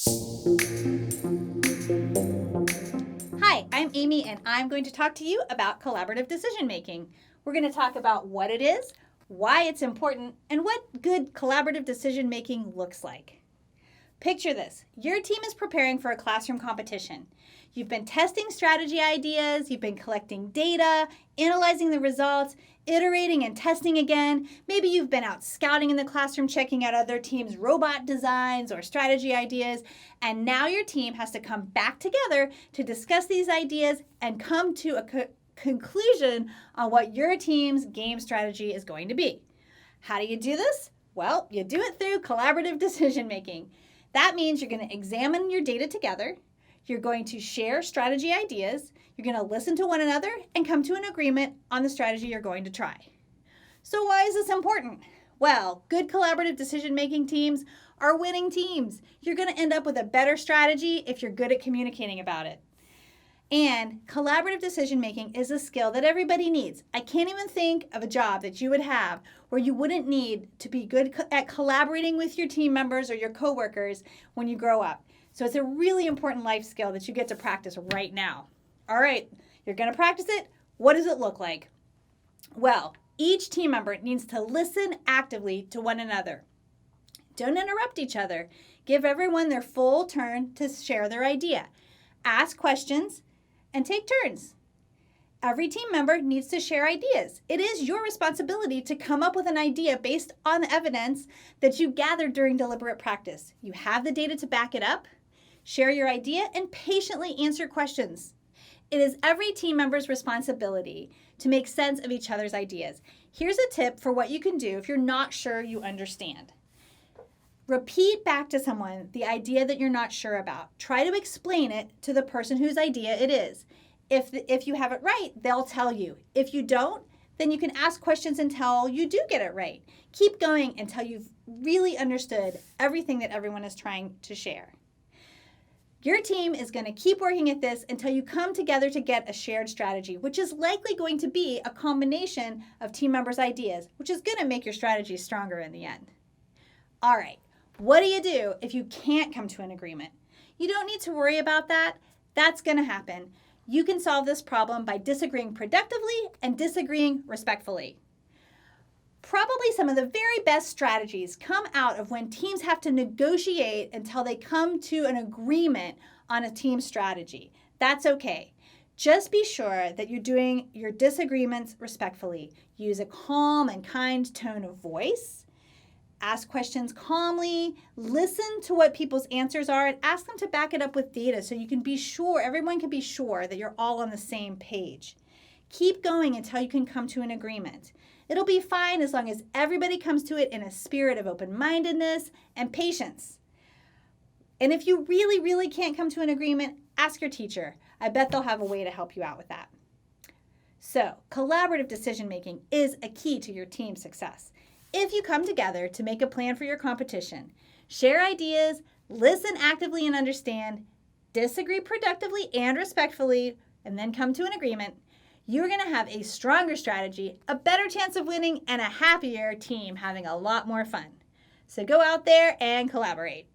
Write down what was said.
Hi, I'm Amy, and I'm going to talk to you about collaborative decision making. We're going to talk about what it is, why it's important, and what good collaborative decision making looks like. Picture this. Your team is preparing for a classroom competition. You've been testing strategy ideas, you've been collecting data, analyzing the results, iterating and testing again. Maybe you've been out scouting in the classroom, checking out other teams' robot designs or strategy ideas, and now your team has to come back together to discuss these ideas and come to a conclusion on what your team's game strategy is going to be. How do you do this? Well, you do it through collaborative decision making. That means you're going to examine your data together, you're going to share strategy ideas, you're going to listen to one another, and come to an agreement on the strategy you're going to try. So why is this important? Well, good collaborative decision-making teams are winning teams. You're going to end up with a better strategy if you're good at communicating about it. And collaborative decision-making is a skill that everybody needs. I can't even think of a job that you would have where you wouldn't need to be good at collaborating with your team members or your coworkers when you grow up. So it's a really important life skill that you get to practice right now. All right, you're going to practice it. What does it look like? Well, each team member needs to listen actively to one another. Don't interrupt each other. Give everyone their full turn to share their idea. Ask questions and take turns. Every team member needs to share ideas. It is your responsibility to come up with an idea based on the evidence that you gathered during deliberate practice. You have the data to back it up. Share your idea and patiently answer questions. It is every team member's responsibility to make sense of each other's ideas. Here's a tip for what you can do if you're not sure you understand. Repeat back to someone the idea that you're not sure about. Try to explain it to the person whose idea it is. If you have it right, they'll tell you. If you don't, then you can ask questions until you do get it right. Keep going until you've really understood everything that everyone is trying to share. Your team is going to keep working at this until you come together to get a shared strategy, which is likely going to be a combination of team members' ideas, which is going to make your strategy stronger in the end. All right. What do you do if you can't come to an agreement? You don't need to worry about that. That's going to happen. You can solve this problem by disagreeing productively and disagreeing respectfully. Probably some of the very best strategies come out of when teams have to negotiate until they come to an agreement on a team strategy. That's okay. Just be sure that you're doing your disagreements respectfully. Use a calm and kind tone of voice. Ask questions calmly, listen to what people's answers are, and ask them to back it up with data so you can be sure, everyone can be sure that you're all on the same page. Keep going until you can come to an agreement. It'll be fine as long as everybody comes to it in a spirit of open-mindedness and patience. And if you really, really can't come to an agreement, ask your teacher. I bet they'll have a way to help you out with that. So, collaborative decision-making is a key to your team's success. If you come together to make a plan for your competition, share ideas, listen actively and understand, disagree productively and respectfully, and then come to an agreement, you're going to have a stronger strategy, a better chance of winning, and a happier team having a lot more fun. So go out there and collaborate.